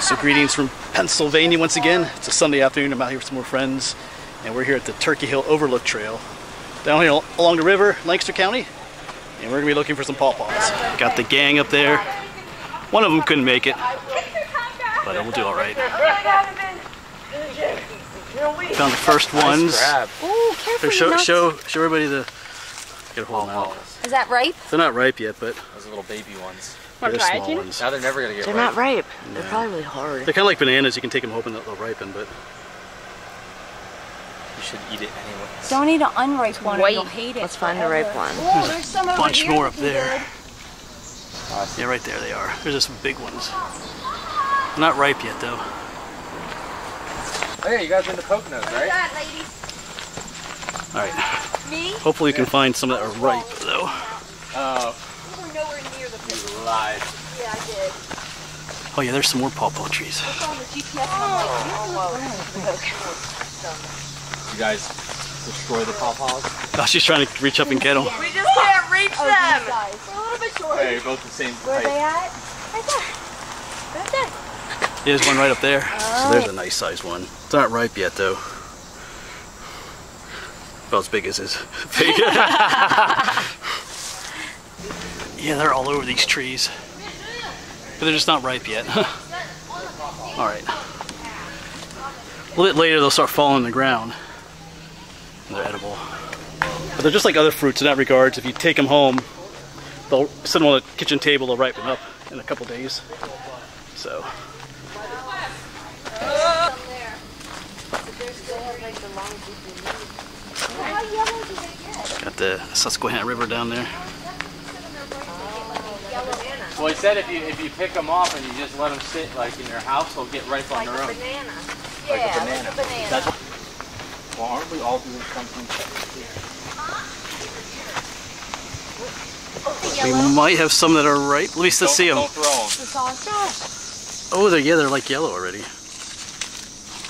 So greetings from Pennsylvania once again. It's a Sunday afternoon. I'm out here with some more friends, and we're here at the Turkey Hill Overlook Trail down here along the river, Lancaster County, and we're gonna be looking for some pawpaws. Got the gang up there. One of them couldn't make it, but we'll do all right. Found the first ones. Ooh, careful! Show everybody the. Gotta hold them out. Is that ripe? They're not ripe yet, but those are little baby ones. They're small ones. Now they're never gonna get They're ripe. not ripe. Yeah. They're probably really hard. They're kind of like bananas. You can take them hoping that they'll ripen, but you should eat it anyway. Don't eat an unripe one. Wait, You'll hate it. let's find a ripe one. Oh, there's some over bunch here. more up there. Yeah, right there they are. There's just some big ones. Not ripe yet, though. Oh yeah, you guys are into coconuts, right? That, ladies. All right. Me? Hopefully, we can find some that are ripe, though. Oh. We were nowhere near the You lied. Yeah, I did. Oh yeah, there's some more pawpaw trees. It's on the GPS. You guys destroy the pawpaws? Oh, she's trying to reach up and get them. We just can't reach them. We're a little bit short. Hey, you're both the same Where are they height. at? Right there. Right there. There's one right up there. So there's a nice sized one. It's not ripe yet, though. About as big as his face. Yeah, they're all over these trees. But they're just not ripe yet. Alright. A little bit later they'll start falling on the ground. And they're edible. But they're just like other fruits in that regard. If you take them home, they'll sit them on the kitchen table, they'll ripen up in a couple days. So. Got the Susquehanna River down there. Well, he said if you pick them off and you just let them sit like in your house, they'll get ripe on their own. Banana. Like a banana. Like a banana. That's well, aren't we all doing something? We might have some that are ripe. At least let's see them. Don't throw them. Oh, they're like yellow already.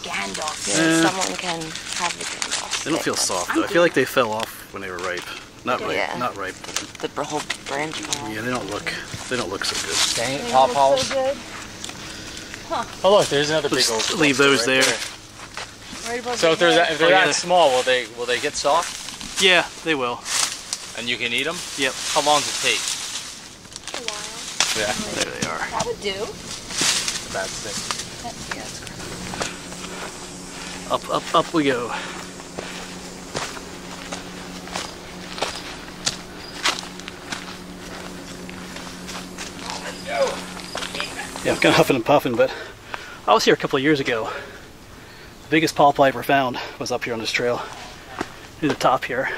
Gandalf. Yeah, someone can have the Gandalf. They don't feel soft though. I feel like they fell off when they were ripe. Not ripe. Yeah. Not ripe. The whole branch fell off. Yeah, they don't look so good. Dang it, pawpaws. So good. Oh look, there's another big Let's old. leave those right there. Right above So if they're Oh, yeah. that small, will they get soft? Yeah, they will. And you can eat them? Yep. How long does it take? a while. Yeah. There they are. That would do. Bad stick. Yeah, it's great. Up we go. Yeah, I'm kind of huffing and puffing, but I was here a couple of years ago. The biggest pawpaw I ever found was up here on this trail, near the top here.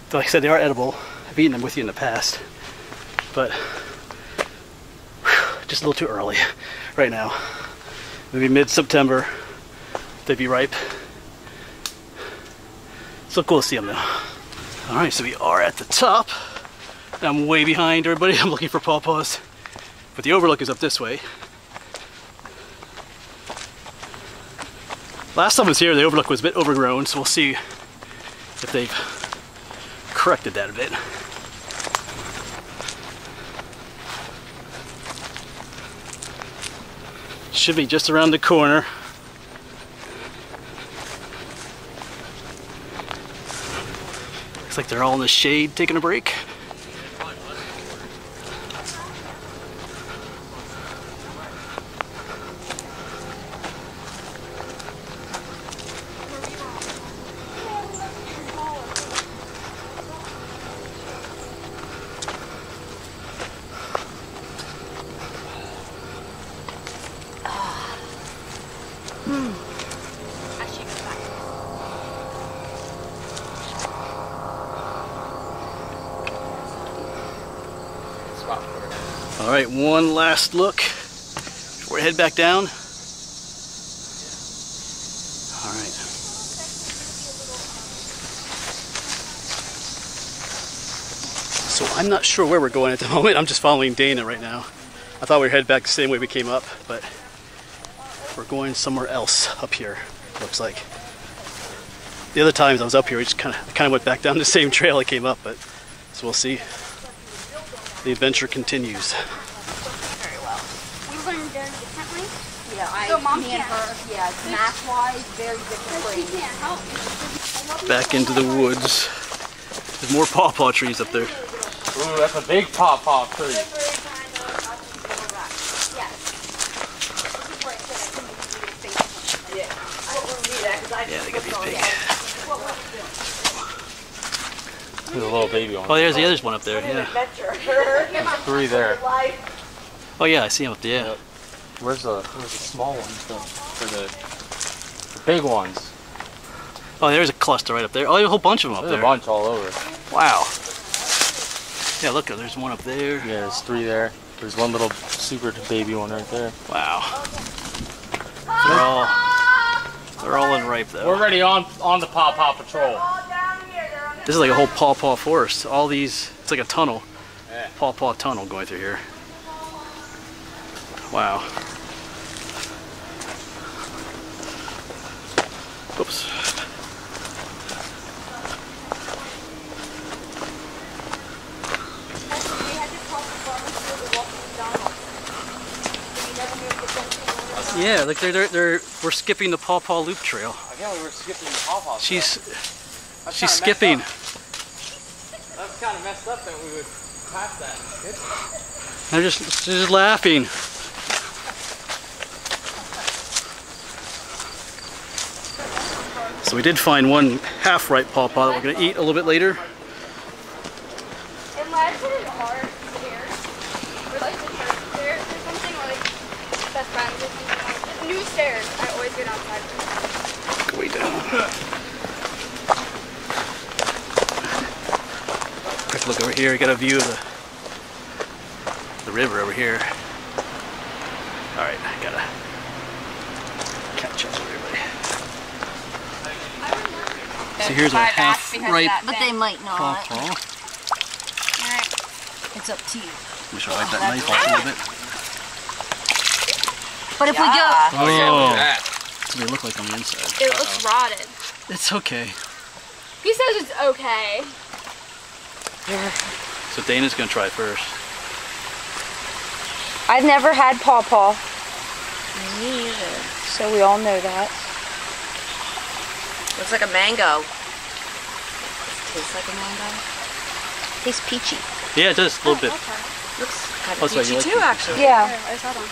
So like I said, they are edible. I've eaten them with you in the past, but just a little too early right now. Maybe mid-September, they'd be ripe. So cool to see them though. All right, so we are at the top. I'm way behind everybody. I'm looking for pawpaws, but the overlook is up this way. Last time I was here, the overlook was a bit overgrown, so we'll see if they've corrected that a bit. Should be just around the corner. Looks like they're all in the shade taking a break. All right, one last look before we head back down. All right. So I'm not sure where we're going at the moment. I'm just following Dana right now. I thought we were headed back the same way we came up, but we're going somewhere else up here, looks like. The other times I was up here, we just kind of went back down the same trail I came up, but so we'll see. The adventure continues. Very well. We learned during the tent link. Me and her, yeah, math-wise, very different brains. Back into the woods. There's more pawpaw trees up there. Ooh, that's a big pawpaw tree. Yeah, they got these big. There's a little baby one. Oh, there's the other one up there. Yeah. There's 3 there. Oh yeah, I see them up there. Yeah. Where's the small ones though? For the big ones. Oh, there's a cluster right up there. Oh, there's a whole bunch of them up There's there. a bunch all over. Wow. Yeah, look, there's one up there. Yeah, there's 3 there. There's one little super baby one right there. Wow. They're all unripe though. We're already on the pawpaw patrol. This is like a whole pawpaw forest. All these, it's like a tunnel. Yeah. Pawpaw tunnel going through here. Wow. Oops. Yeah, like we're skipping the pawpaw loop trail. Yeah, we were skipping the pawpaw. She's skipping. That's kind of messed up that we would pass that and skip. They're just laughing. So we did find one half-ripe pawpaw that we're going to eat a little bit later. And last one is hard stairs. Or like the church stairs or something, or like best friends or something. New stairs. I always get outside. Way down. Quick look over here. We got a view of the river over here. All right, I gotta catch up with everybody. So here's our half-ripe But they might not. pawpaw. It's up to you. We should wipe that knife off a little bit. But if we go, Oh yeah, look at that. That's what they look like on the inside. It looks rotted. It's okay. He says it's okay. So Dana's gonna try first. I've never had pawpaw, Me either. so we all know that. Looks like a mango. Tastes like a mango. Tastes peachy. Yeah, it does a little bit. Looks kind Oh, of so you peachy like too, it? actually. Yeah, I saw them.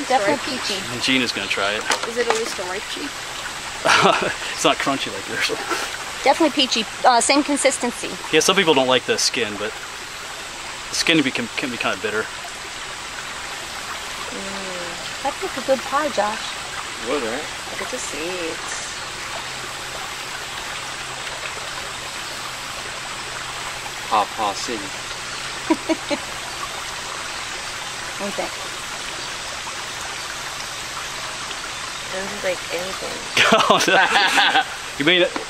definitely peachy. And Gina's gonna try it. Is it at least a ripe cheek? It's not crunchy like yours. Definitely peachy. Same consistency. Yeah, some people don't like the skin, but the skin can be kind of bitter. That'd make a good pie, Josh. Wood, right? Look at the seeds. Pawpaw City. What do you think? Doesn't like anything. You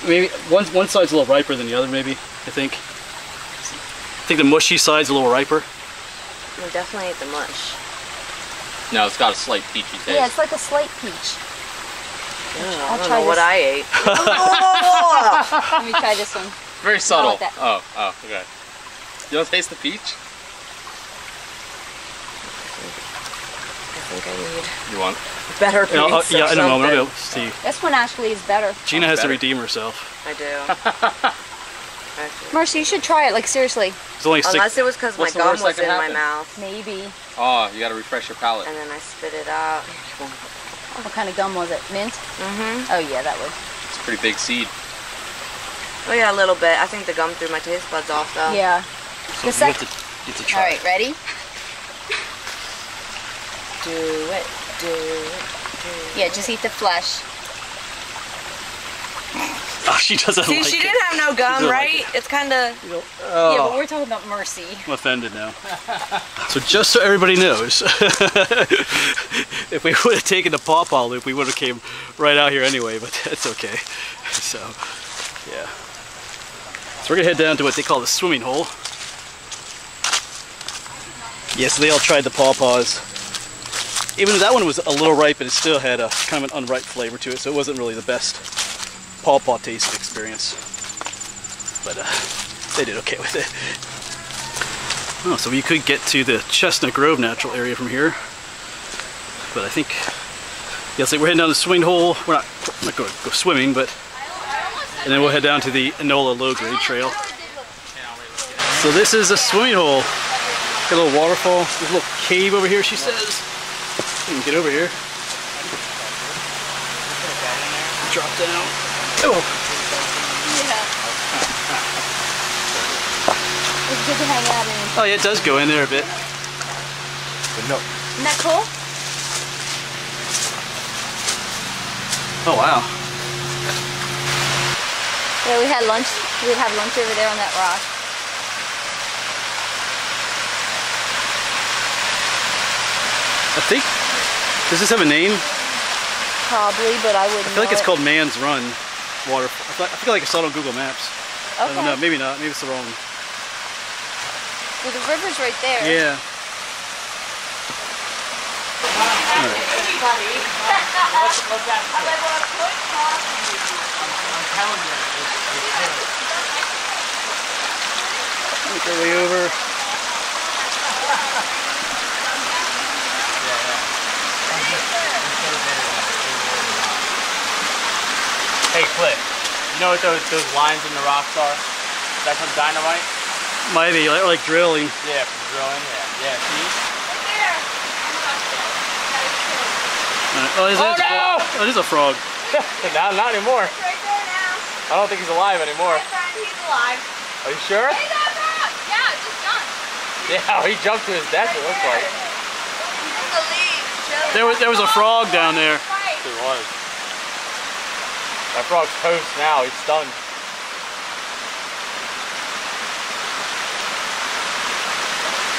maybe one side's a little riper than the other, maybe. I think. I think the mushy side's a little riper. We definitely ate the mush. No, it's got a slight peachy taste. Yeah, it's like a slight peach. I don't try know what this. I ate. Let me try this one. Very subtle. want that. Oh, okay. You don't taste the peach? I think I need You want? better peach. Yeah, in a moment. I'll see. This one actually is better. Gina has to better. redeem herself. I do. Actually. Mercy, you should try it, like seriously. It's only six. Unless it was because my What's the gum worst that was can in my happen? mouth. Maybe. Oh, you gotta refresh your palate. And then I spit it out. What kind of gum was it? Mint? Mm-hmm. Oh yeah, that would. It's a pretty big seed. Oh yeah, a little bit. I think the gum threw my taste buds off though. Yeah. So The you have to try. All right, ready? Do it, do it. Yeah, just eat the flesh. Oh, she doesn't See, like she it. didn't have no gum, doesn't like right? It's kind of. Oh, Yeah, but we're talking about Mercy. I'm offended now. So just so everybody knows, if we would have taken the pawpaw loop, we would have came right out here anyway, but that's okay. So, yeah. So we're gonna head down to what they call the swimming hole. Yeah, so they all tried the pawpaws. Even though that one was a little ripe, it still had a kind of an unripe flavor to it, so it wasn't really the best pawpaw tasting experience. But they did okay with it. Oh, so we could get to the Chestnut Grove natural area from here. But I think Yeah, so we're heading down the swimming hole. We're not going to go swimming, but and then we'll head down to the Enola low-grade trail. So this is a swimming hole. Got a little waterfall. There's a little cave over here, she says. You can get over here. Drop down. Oh! Yeah. It's good to hang out in. Oh yeah, it does go in there a bit. But no. Isn't that cool? Oh wow. Yeah, we had lunch. We'd have lunch over there on that rock. I think, does this have a name? Probably, but I wouldn't. I feel like know it's it. called Man's Run Waterfall. I feel like I saw it on Google Maps. I Okay. don't know, maybe not. Maybe it's the wrong. Well, the river's right there. Yeah. Make our way over. Hey, Cliff. You know what those lines in the rocks are? Is that from dynamite? Might be like drilling. Yeah, from drilling. Yeah. See? Oh, it is a frog. Not anymore. It's right there now. I don't think he's alive anymore. My friend, he's alive. Are you sure? Hey, that frog! Yeah, just done. Yeah, he jumped to his death. It looks like. He's in the leaves. There was a frog down there. There was. That frog's toast now. He's stunned.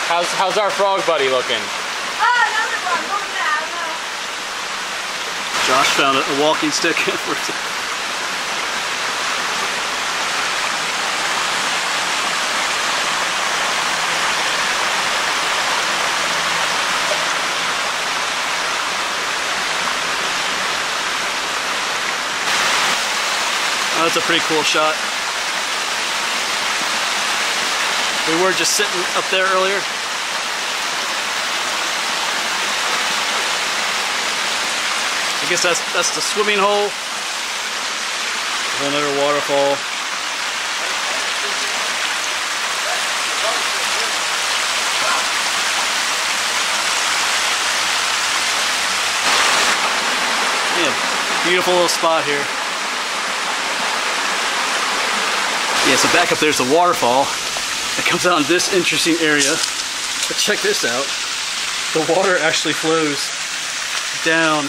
How's our frog buddy looking? Oh, another frog. Look at that. I don't know. Josh found a walking stick. Oh, that's a pretty cool shot. We were just sitting up there earlier. I guess that's the swimming hole. A whole nother waterfall. Yeah, beautiful little spot here. Yeah, so back up there's the waterfall. It comes out in this interesting area. But check this out. The water actually flows down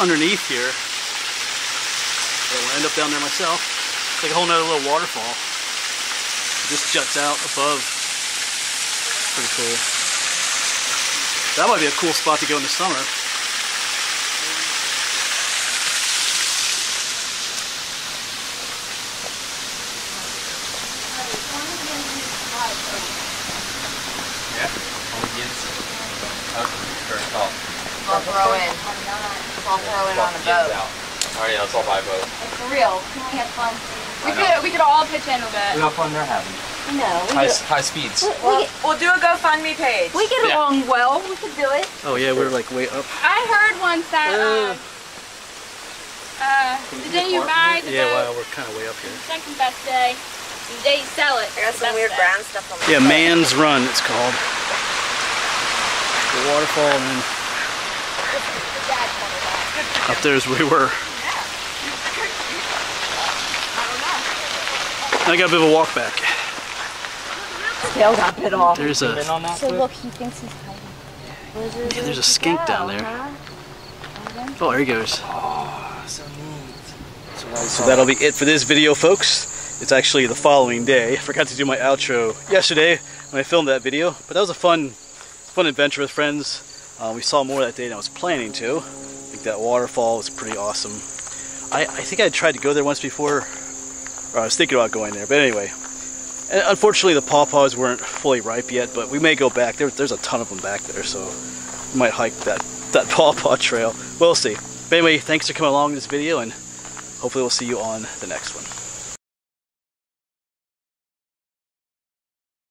underneath here. I will end up down there myself. It's like a whole nother little waterfall. It just juts out above. Pretty cool. That might be a cool spot to go in the summer. I'll throw in. I'll throw in on a boat. Alright, let's all buy a boat. For real. Can we have fun? We could all pitch in a bit. Look how fun they're having. No. High speeds. We'll do a GoFundMe page. We get Yeah. along well. We could do it. Oh yeah, we're like way up. I heard once that the day you buy the Yeah, boat, wow, we're kind of way up here. second best day. The day you sell it. I got some best weird day. brown stuff on my Yeah, foot. Man's Run it's called. The waterfall, and then up there is where we were. I got a bit of a walk back. Tail got bit off. There's a So look, he thinks he's hiding. yeah, there's a skink down there. Oh, there he goes. So neat. So that'll be it for this video, folks. It's actually the following day. I forgot to do my outro yesterday when I filmed that video, but that was a fun adventure with friends. We saw more that day than I was planning to. I think that waterfall was pretty awesome. I think I tried to go there once before, or I was thinking about going there, but anyway. And unfortunately, the pawpaws weren't fully ripe yet, but we may go back. There's a ton of them back there, so we might hike that pawpaw trail. We'll see. But anyway, thanks for coming along in this video, and hopefully we'll see you on the next one.